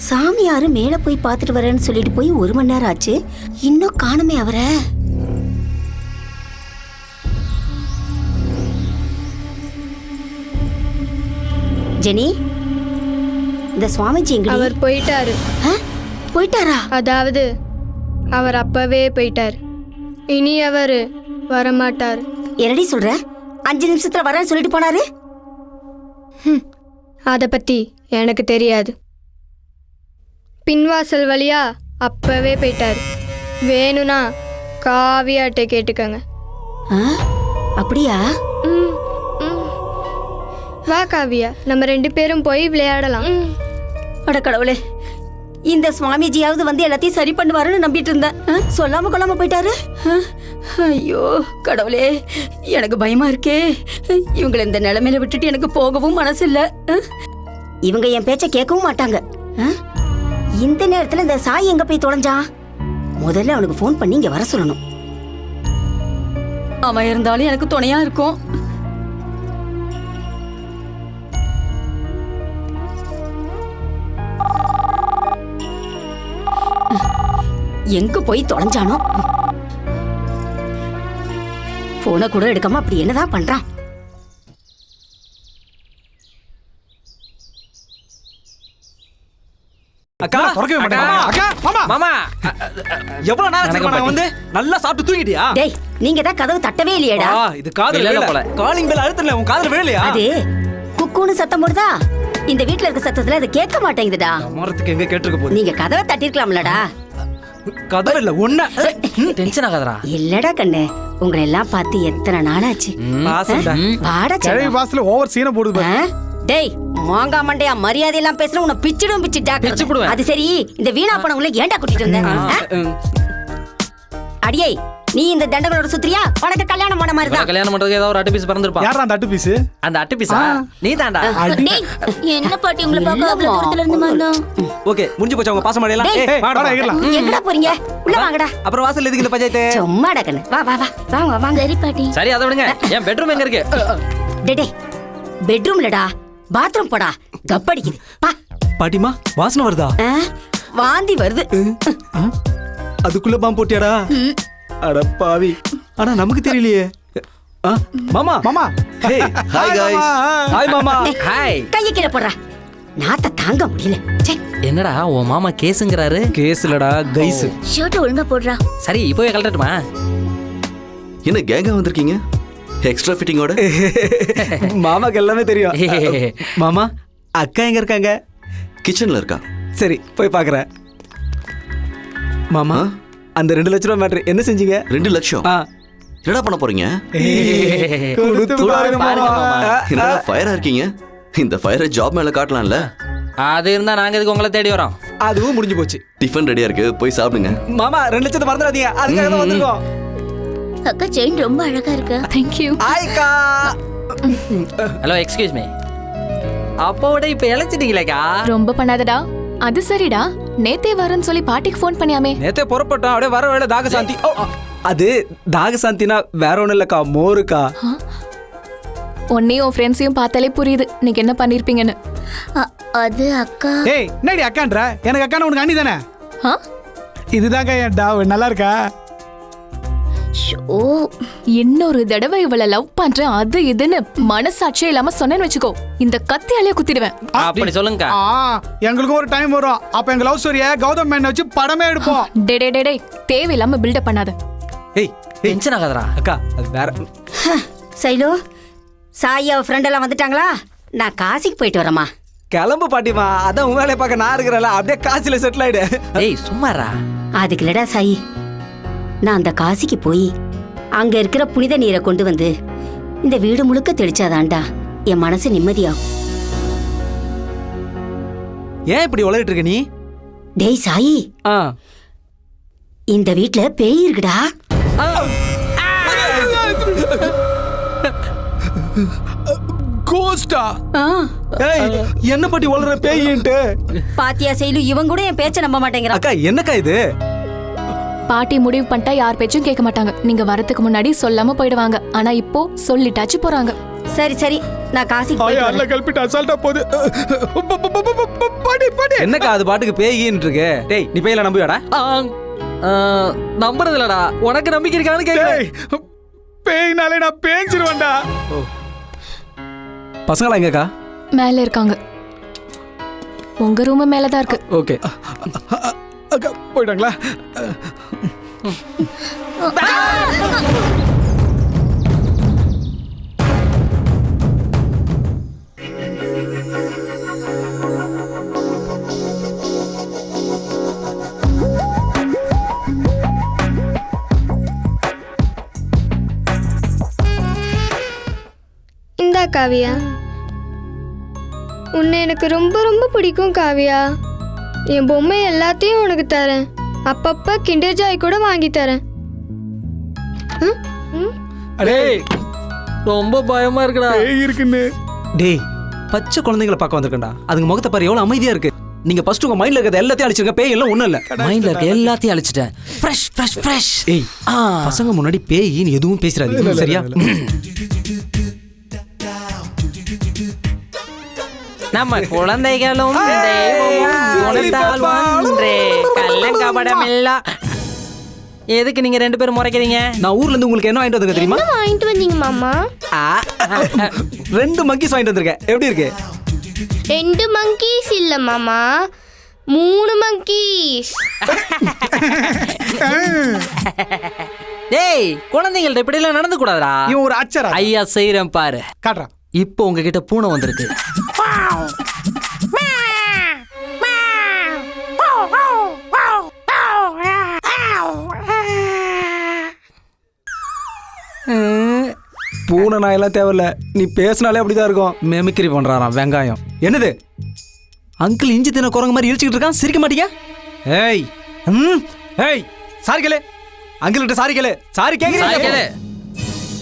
சாமியாரு மேல போய் பார்த்துட்டு வரேன்னு சொல்லிட்டு போய் 1 மணி நேரம் ஆச்சு, இன்னும் காணுமே அவரை. ஜெனி, இந்த சுவாமிஜி எங்க? அவர் போயிட்டாரு. போயிட்டாரா? அதாவது அவர் அப்பவே போயிட்டார். இனி அவர் வரமாட்டார். என்னடி சொல்ற? 5 நிமிஷத்துல வரேன்னு சொல்லிட்டு போனாரு. அதை பத்தி எனக்கு தெரியாது. பின்வாசல் வழியா அப்பவே போயிட்டார். வேணும்னா காவியாட்ட கேட்டுக்கங்க. அப்படியா? வா காவியா, நம்ம 2 பேரும் போய் விளையாடலாம். அட கடவுளே, இந்த சுவாமிஜியாவது வந்து எல்லாத்தையும் சரி பண்ணுவாருன்னு நம்பிட்டு இருந்தேன். சொல்லாம கொள்ளாம போயிட்டாரு. ஐயோ கடவுளே, எனக்கு பயமா இருக்கே. இவங்களை இந்த நிலைமையில விட்டுட்டு எனக்கு போகவும் மனசு இல்ல. இவங்க என் பேச்ச கேட்கவும் மாட்டாங்க. இந்த நேரத்துல இந்த சாய் எங்க போய் தொலைஞ்சான்? முதல்ல அவனுக்கு ஃபோன் பண்ணி இங்க வர சொல்லணும். அவன் இருந்தாலும் எனக்கு துணையா இருக்கும். எங்க போய் தொலைஞ்சானோ? போன கூட எடுக்காம அப்படி என்னதான் பண்றான்? அக்கா தொடக்கவே மாட்டேன். அக்கா மாமா மாமா எவ்வளவு நேரம் வந்து நல்லா சாப்பிட்டு தூங்கிட்டியா? டேய், நீங்க தான் கதவு தட்டவே இல்லையேடா. இது காதுல இல்ல போல. காலிங் பெல் அழுத்தல, உன் காதுல விழலையா? அது குக்குன்னு சத்தம் போடுதா? இந்த வீட்ல இருக்க சத்தத்துல அது கேட்க மாட்டேங்குதுடா. மரத்துக்கு எங்க கேட்டிருக்க போகுது? நீங்க கதவை தட்டிருக்கலாம்லடா. கதவு இல்ல ஒண்ணு. டென்ஷன் ஆகாதடா. இல்லடா கண்ணு, உங்களை எல்லாம் பார்த்து எத்தனை நாளாச்சு. வாடா கிழவி வாசல ஓவர் சீனை போடுது பாரு. டேய் மாங்கா மண்டையா, மரியாதை எல்லாம் பேசுற உன்னை பிச்சிடும் பிச்சிட்டா. அது சரி, இந்த வீணா பணங்களை ஏன்டா கூட்டிட்டு வந்த? அடியே, நீ இந்த தண்டங்களோட சுத்திரியா? உனக்கு கல்யாணம் பண்ண மாதிரி தான். கல்யாணம் பண்றதுக்கு ஏதாவது ஒரு அட்டு பீஸ் பறந்துருப்பான். யாரா அந்த அட்டு பீஸ்? அந்த அட்டு பீஸா நீதான்டா. என்ன பாட்டி உங்களை பார்க்க அவ்வளவு தூரத்துல இருந்து வந்தோம். ஓகே, முடிஞ்சு போச்சு உங்க பாசம் மாடியலாம். ஏய் வாடா ஏறலாம். எங்கடா போறீங்க? உள்ள வாங்கடா. அப்புறம் வாசல்ல எதுக்கு இந்த பஞ்சாயத்து? சும்மாடா கண்ணு, வா வா வா வாங்க வாங்க. சரி பாட்டி. சரி அதை விடுங்க. என் பெட்ரூம் எங்க இருக்கு? டேய், பெட்ரூம்லடா. பாத்ரூம் போடா, கப்படிக்குது. பா. பாட்டிமா, வாசனை வருதா? வாந்தி வருது. அதுக்குள்ள பாம்பு போட்டியாடா? அட பாவி, ஆனா நமக்கு தெரியலையே. மாமா மாமா. Hey hi guys. ஹாய் மாமா. ஹாய். கைய கீழ போடுறா. நாத்த தாங்க முடியல. என்னடா உன் மாமா கேஸ்ங்கறாரு? கேஸ் இல்லடா, கைஸ். ஷர்ட் ஒழுங்கா போடுறா. சரி, இப்போவே கழட்டட்டுமா? என்ன கேங்கா வந்திருக்கீங்க? எக்ஸ்ட்ரா ஃபிட்டிங்கோட? மாமாக்கு எல்லாமே தெரியும். மாமா, அக்கா எங்க இருக்காங்க? கிச்சன்ல இருக்கா. சரி, போய் பாக்குறேன். மாமா, அந்த 2 லட்சம் ரூபாய் மேட்டர் என்ன செஞ்சீங்க? 2 லட்சம்? என்னடா பண்ண போறீங்க? என்னடா ஃபயரா இருக்கீங்க? இந்த ஃபயரை ஜாப் மேல காட்டலாம்ல? அது இருந்தா நாங்க எதுக்கு உங்களை தேடி வரோம்? அதுவும் முடிஞ்சு போச்சு. டிஃபன் ரெடியா இருக்கு, போய் சாப்பிடுங்க. மாமா, 2 லட்சத்தை மறந்துடாதீங்க. அதுக்காக தான் வந்திருக்கோம். அக்கா செயின் ரொம்ப அழகா இருக்கு. Thank you. ஹாய்க்கா. Hello, excuse me. அப்போட இப்ப இழைச்சிட்டீங்களேக்கா? ரொம்ப பண்ணாதடா. அது சரிடா, நேத்தே வரேன்னு சொல்லி பாட்டிக்கு ஃபோன் பண்ணியாமே. நேத்தே புறப்பட்டோம், அப்படியே வர வேலை தாகசாந்தி. அது தாகசாந்தினா வேற ஒண்ணும் இல்லக்கா, மோருக்கா. உன்னையும் உன் ஃப்ரெண்ட்ஸையும் பார்த்தாலே புரியுது நீங்க என்ன பண்ணிருப்பீங்கன்னு. அது அக்கா. ஏய், என்னடி அக்கான்ற? எனக்கு அக்கான உனக்கு அண்ணி தானே? இதுதாங்க என் டாவ். நல்லா இருக்கா? ஓ, இன்னொரு தடவை இவளை லவ் பண்றேன் அது இதுன்னு மனசாட்சியே இல்லாம சொன்னேன்னு வச்சுக்கோ, இந்த கத்தியாலே குத்திடுவேன். அப்படி சொல்லுங்க. எங்களுக்கும் ஒரு டைம் வரும், அப்ப எங்க லவ் ஸ்டோரிய கௌதம் மேன் வச்சு படமே எடுப்போம். டே தேவையில்லாம பில்டப் பண்ணாத. ஏய், டென்ஷன் ஆகாதடா. அக்கா, அது வேற. சைலு, சாய் அவ ஃப்ரெண்ட் எல்லாம் வந்துட்டாங்களா? நான் காசிக்கு போயிட்டு வரேம்மா. கிளம்பு பாட்டிமா, அதான் உன் வேலையை பார்க்க நான் இருக்கிறேன்ல, அப்படியே காசில செட்டில் ஆயிடு. ஏய் சும்மாரா. அதுக்கு இல்லடா சாய், நான் அந்த காசிக்கு போய் அங்க இருக்கிற புனித நீரை கொண்டு வந்து இந்த வீடு முழுக்க தெளிச்சாதான்டா என் மனசு நிம்மதியாகும். ஏன் இப்படி உளறிட்டு இருக்க நீ? டேய் சாயி, இந்த வீட்ல பேய் இருக்குடா. கோஸ்டா? ஏய், என்ன பாட்டி உளற பேயின்ட்டு? பாத்தியா சைலு, இவன் கூட என் பேச்ச நம்ப மாட்டேங்கிறான். அக்கா, என்னக்கா இது? பாட்டி முடிவு பண்ணிட்டா யார் பேச்சும் கேட்க மாட்டாங்க. நீங்க வரதுக்கு முன்னாடி சொல்லாம போயிடுவாங்க. ஆனா இப்போ சொல்லிட்டாச்சு போறாங்க. சரி சரி, நான் காசிக்கு ஆயா போயிட்டு அல்ல வரேன். கல்பிட்டு அசால்ட்டா போகுது. பாட்டி என்னக்கா அது பாட்டுக்கு பேயின்னு இருக்கு. டேய் நீ பேயில நம்புவியாடா? நம்புறது இல்லடா. உனக்கு நம்பிக்கை இருக்கான்னு கேக்குறேன். பேய்னாலே நான் பேஞ்சிருவேன்டா. பசங்களா எங்கக்கா? மேல இருக்காங்க. உங்க ரூம் மேலதான் இருக்கு. ஓகே. அக்கா போயிட்டாங்களா? இந்தா காவியா, உன்னை எனக்கு ரொம்ப ரொம்ப பிடிக்கும் காவியா. என் பொம்மை எல்லாத்தையும் உனக்கு தரேன். அப்பப்ப கிண்டர் ஜாய் கூட வாங்கி தரேன். டேய் ரொம்ப பயமா இருக்குடா. பேய் இருக்குன்னு. டேய் பச்சை குழந்தைகளை பார்க்க வந்திருக்கேன்டா. அதுங்க முகத்தை பாரு எவ்வளவு அமைதியா இருக்கு. நீங்க ஃபர்ஸ்ட் உங்க மைண்ட்ல இருக்கிறது எல்லாத்தையும் அழிச்சிருங்க. பேய் எல்லாம் ஒண்ணும் இல்ல. மைண்ட்ல இருக்க எல்லாத்தையும் அழிச்சிட்டேன். Fresh fresh fresh. ஏய் பசங்க முன்னாடி பேயின்னு எதுவும் பேசுறாதீங்க சரியா? நம்ம குழந்தைகளும் குணத்தால் ஒன்றே, கள்ளங்கபடம் இல்ல. எதுக்கு நீங்க 2 பேரும் முறைக்கிறீங்க? நான் ஊர்ல இருந்து உங்களுக்கு என்ன வாங்கிட்டு வந்திருக்கேன் தெரியுமா? வாங்கிட்டு வந்தீங்க மாமா? 2 monkeys வாங்கிட்டு வந்திருக்கேன். எப்படி இருக்கு? 2 monkeys இல்ல மாமா, 3 monkeys. டேய் குழந்தைகள்ட்ட இப்படி எல்லாம் நடந்து கூடாதுடா. இவன் ஒரு அச்சரா. ஐயா செய்யறேன் பாரு. காட்டுறான். இப்போ உங்ககிட்ட பூனை வந்திருக்கு. பூனை நாயெல்லாம் தேவையில்ல. நீ பேசினாலே அப்படிதான் இருக்கும். மெமிக்ரி பண்றாராம் வெங்காயம். என்னது அங்கிள் இஞ்சி தின குரங்கு மாதிரி இழிச்சுக்கிட்டு இருக்கான். சிரிக்க மாட்டீங்க? ஏய் ஏய் சாரி கேளு. அங்கிள் கிட்ட சாரி கேளு. சாரி கேக்குறீங்க?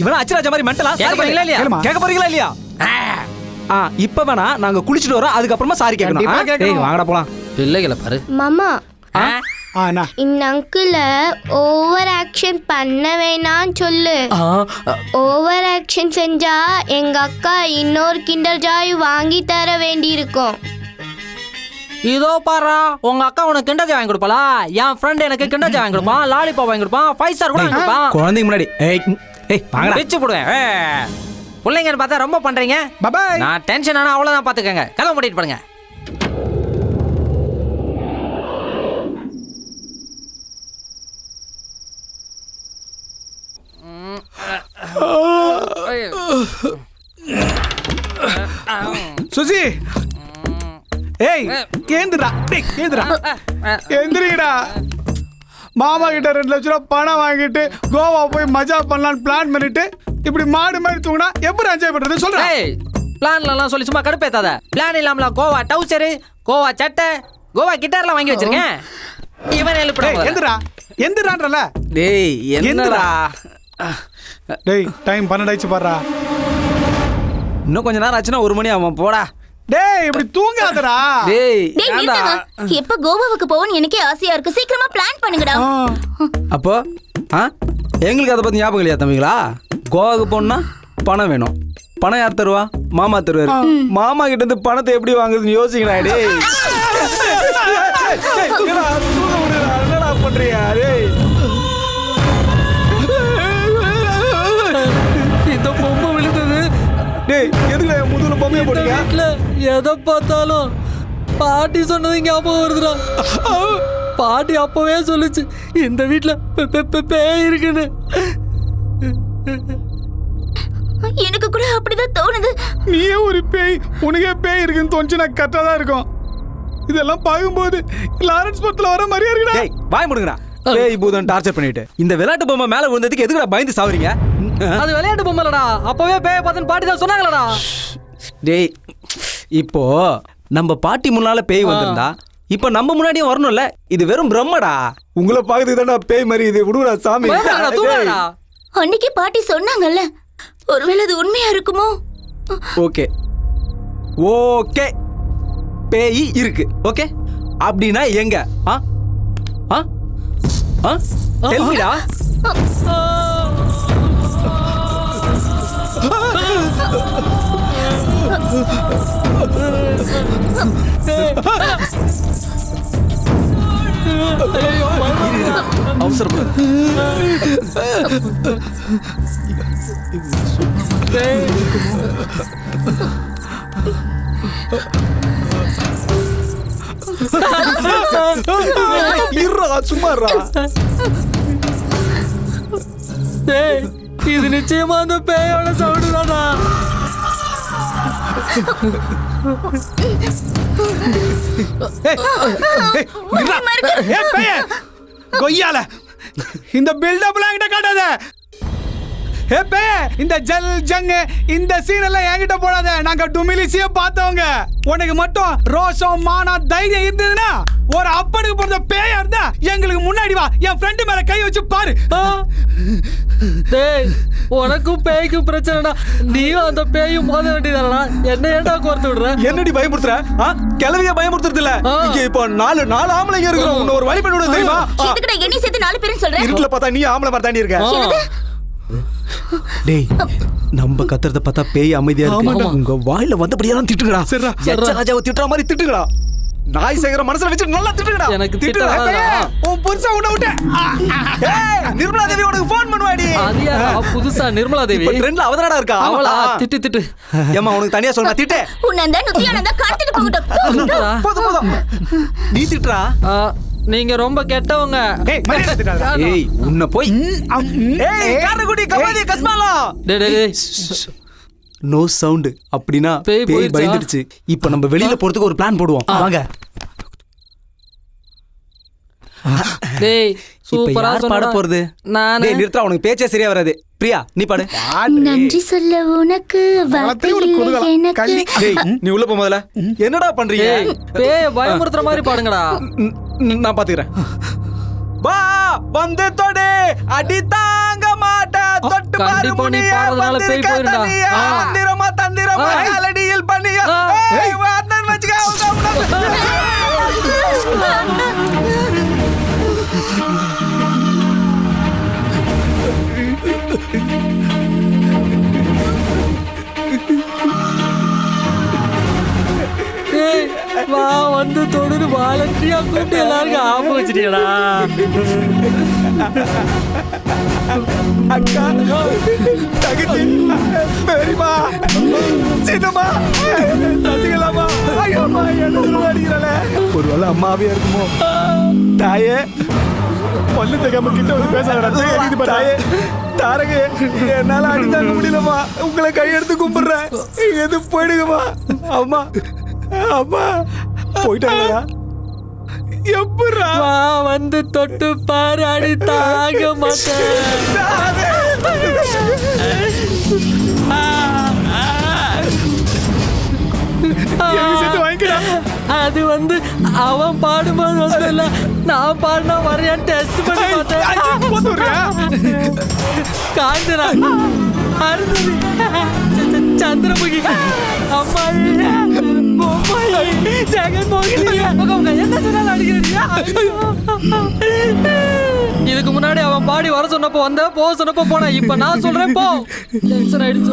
இவனா அச்சராஜ மாதிரி மெண்டலா? கேட்க போறீங்களா இல்லையா? கேட்க போறீங்களா இல்லையா? இப்ப வேணா நாங்க குளிச்சுட்டு வரோம். அதுக்கப்புறமா சாரி கேட்கணும். ஏய் வாங்கடா போலாம். பிள்ளைகளை பாரு மாமா, அண்ணா இந்த அங்கிள ஓவர் ஆக்ஷன் பண்ண வேணான்னு சொல்லு. ஓவர் ஆக்ஷன் செஞ்சா எங்க அக்கா இன்னொரு கிண்டர் ஜாய் வாங்கி தர வேண்டி இருக்கும். இதோ பாரா, உங்க அக்கா உனக்கு கிண்டர் வாங்கி கொடுப்பாளா? என் ஃப்ரெண்ட் எனக்கு கிண்டர் வாங்கி கொடுப்பான், லாலிபாப் வாங்கி கொடுப்பான், 5 ஸ்டார் கூட வாங்கி கொடுப்பான். குழந்தைங்க முன்னாடி ஏய் வாங்கடா. பிச்சு போடுவேன். பிள்ளைங்கன்னு பார்த்தா ரொம்ப பண்றீங்க. பாய். நான் டென்ஷன் ஆனா அவ்வளவுதான் பாத்துக்கங்க. கதவை மூடிட்டு பாருங்க. சுசி, ஏய் கேந்துடா. டேய் கேந்துடா. எந்திரிடா. மாமா கிட்ட 2 லட்சம் ரூபாய் பணம் வாங்கிட்டு கோவா போய் மஜா பண்ணலான்னு பிளான் பண்ணிட்டு இப்படி மாடு மாதிரி தூங்கினா எப்படி என்ஜாய் பண்றது சொல்றேன். பிளான்லாம் சொல்லி சும்மா கடுப்பேத்தாத. பிளான் இல்லாமல கோவா டவுசரு, கோவா சட்டை, கோவா கிட்டார்லாம் வாங்கி வச்சிருக்கேன். இவன் எழுப்புறான். எந்திரா எந்திரான்றல. டேய் என்னடா? டேய் டைம் 12 ஆயிடுச்சு பாருடா. இன்னும் கொஞ்ச நேரம் ஆச்சுன்னா 1 மணி ஆகும். போடா. டேய் இப்படி தூங்காதடா. டேய் நிறுத்துங்க. எப்ப கோவாவுக்கு போவோன்னு எனக்கே ஆசையா இருக்கு. சீக்கிரமா பிளான் பண்ணுங்கடா. அப்போ எங்களுக்கு அதை பத்தி ஞாபகம் இல்லையா தம்பிங்களா? கோவாவுக்கு போனா பணம் வேணும். பணம் யார் தருவா? மாமா தருவாரு. மாமா கிட்ட இருந்து பணத்தை எப்படி வாங்குறதுன்னு யோசிக்கடா. டேய் என்னடா பண்றியா? டேய் இந்த பொம்மை விழுந்தது. டேய் எதுல முதுகுல பொம்மையை போடுங்க? வீட்டுல எதை பார்த்தாலும் பாட்டி சொன்னது ஞாபகம் வருதுடா. பாட்டி அப்பவே சொல்லுச்சு இந்த வீட்டுல பேய் இருக்குன்னு. எனக்கு கூட அப்படிதான் தோணுது. நீயே ஒரு பேய், உனக்கே பேய் இருக்குன்னு தோணுச்சுன்னா கரெக்டா தான் இருக்கும். இதெல்லாம் பார்க்கும்போது லாரன்ஸ் படத்துல வர மாதிரியா இருக்குடா. டேய் வாய் முடுங்கடா. பேய் பூதம் டார்ச்சர் பண்ணிட்டு இந்த விளையாட்டு பொம்மை மேல விழுந்ததுக்கு எதுக்குடா பயந்து சாவறீங்க? அது விளையாட்டு பொம்மைலடா. அப்பவே பேய பார்த்துன்னு பாட்டி தான் சொன்னாங்களடா. டேய் இப்போ நம்ம பாட்டி முன்னால பேய் வந்திருந்தா இப்ப நம்ம முன்னாடியே வரணும்ல. இது வெறும் பிரம்மடா. உங்களை பாக்குறதுக்கு தான்டா பேய் மாதிரி. இது விடுடா சாமி. தூங்கடா. அன்னைக்கு பாட்டி சொன்னாங்கல்ல, ஒருவேளை அது உண்மையா இருக்குமோ? ஓகே ஓகே பேய் இருக்கு. ஓகே அப்படின்னா எங்க? டெல்மிடா. அவசரப்பட சும்மாறா. டேய், இது நிச்சயமா அந்த பேயோட சவுண்டு தானா? கொய்யால இந்த பில்டப்லாம் என்கிட்ட காட்டாத. இந்த ஜல் ஜங்கு இந்த சீன் எல்லாம் என்கிட்ட போடாத. நாங்க டுமிலிசிய பார்த்தவங்க. உனக்கு மட்டும் ரோஷம் மானம் தைரியம் இருந்ததுன்னா ஒரு அப்பனுக்கு பிறந்த பேயா இருந்தா எங்களுக்கு முன்னாடி வா, என் ஃப்ரெண்டு மேல கை வச்சு பாரு. டேய், உனக்கும் பேய்க்கும் பிரச்சனைடா. நீயும் அந்த பேயும் மோத வேண்டியதானா? என்ன ஏன்டா கோர்த்து விடுற? என்னடி பயமுறுத்துற? கிளவிய பயமுறுத்துறது இல்ல. இங்க இப்போ நாலு ஆம்பளைங்க இருக்கிறோம். உன்ன ஒரு வழி பண்ணி விட தெரியுமா? இதுக்கு என்ன சேர்த்து 4 பேரும் சொல்றேன். இருட்டுல பார்த்தா நீ ஆம்பளை மாதிரி தாண்டி இருக்க. டேய், நம்ம கத்துறத பார்த்தா பேய் அமைதியா இருக்கு. உங்க வாயில வந்தபடியெல்லாம் திட்டுங்கடா. சரிடா, ராஜாவை திட்டுற மாதிரி திட்டுங்கடா. நாய் சேகர மனசுல வச்சு நல்லா திட்டுங்கடா. எனக்கு திட்டுடா. உன் புருஷா உன்னை விட்டு. நிர்மலா தேவி உனக்கு ஃபோன் பண்ணுவாடி. அது யாரா? புதுசா நிர்மலா தேவி இப்ப ட்ரெண்ட்ல அவதானடா இருக்கா. அவளா? திட்டு ஏமா உனக்கு தனியா சொல்றா. திட்டு. உன்னந்த நுத்தியானந்த கார்த்திட்டு போகட்டும். போதும். நீ திட்டுறா. நீங்க ரொம்ப கெட்டவங்க. ஏய், உன்னை போய் காரக்குடி கபாதி கஸ்மாலா. டேய், நோ சவுண்ட். அப்படினா பேய் பேய் போயிடுச்சா? பயந்துடுச்சு. இப்போ நம்ம வெளியில போறதுக்கு ஒரு பிளான் போடுவோம். வாங்க. டேய், சூப்பரா பாட போறது? நானே. டேய் நிறுத்துடா, உனக்கு பேச்சே சரியா வராது. பிரியா, நீ பாடு. நன்றி சொல்ல உனக்கு வார்த்தை இல்லை எனக்கு. டேய், நீ உள்ள போ முதல்ல. என்னடா பண்றீங்க? டேய், பேய பயமுறுத்துற மாதிரி பாடுங்கடா. நான் பாத்துக்கிறேன். வா வந்து தொடு, அடி தாங்க மாட்ட, தொட்டு பாரு கண்டிப்பா நீ முனியா, பாடுறதுனால பேய் வந்திருக்க போயிடுடா. தனியா, தந்திரமா தந்திரமா காலடியில் பண்ணியா. ஏய், வாத்தன் வச்சுக்க. டேய், வா வந்து தொடுன்னு வாலண்டியா கூப்பிட்டு எல்லாருக்கும் ஆப்பு வச்சிட்டீங்களா? அக்கா, தங்கச்சி, பெரியம்மா, சின்னம்மா, சசிகலாமா, ஐயோம்மா, என்ன அடிக்கிறாளே. ஒருவேளை அம்மாவே இருக்குமோ? தாயே, பல்லு தகாம கிட்ட வந்து பேசாத. தாயே, தாரகே, என்னால அடி தாங்க முடியலம்மா. உங்களை கையெடுத்து கும்பிடுறேன். எது போயிடுங்கம்மா. அம்மா, அம்மா போயிட்டாங்களா? எப்படா? வா வந்து தொட்டு பாரு, அடி தாங்க மாட்டேன். அது வந்து அவன் பாடும்போது வந்து இல்ல, நான் பாடினா வரையான்னு டெஸ்ட் பண்ணி பார்த்தேன். காஞ்சனா, அருந்ததி, சந்திரமுகி, அம்மாயி, பொம்மாயி, ஜெகன்மோகினி, என்ன சொன்னாலும் அடிக்கிறீங்க. இதுக்கு முன்னாடி அவன் பாடி வர சொன்னப்போ வந்த, போக சொன்னப்போ போன. இப்ப நான் சொல்றேன் போ. டென்ஷன் ஆயிடுச்சு.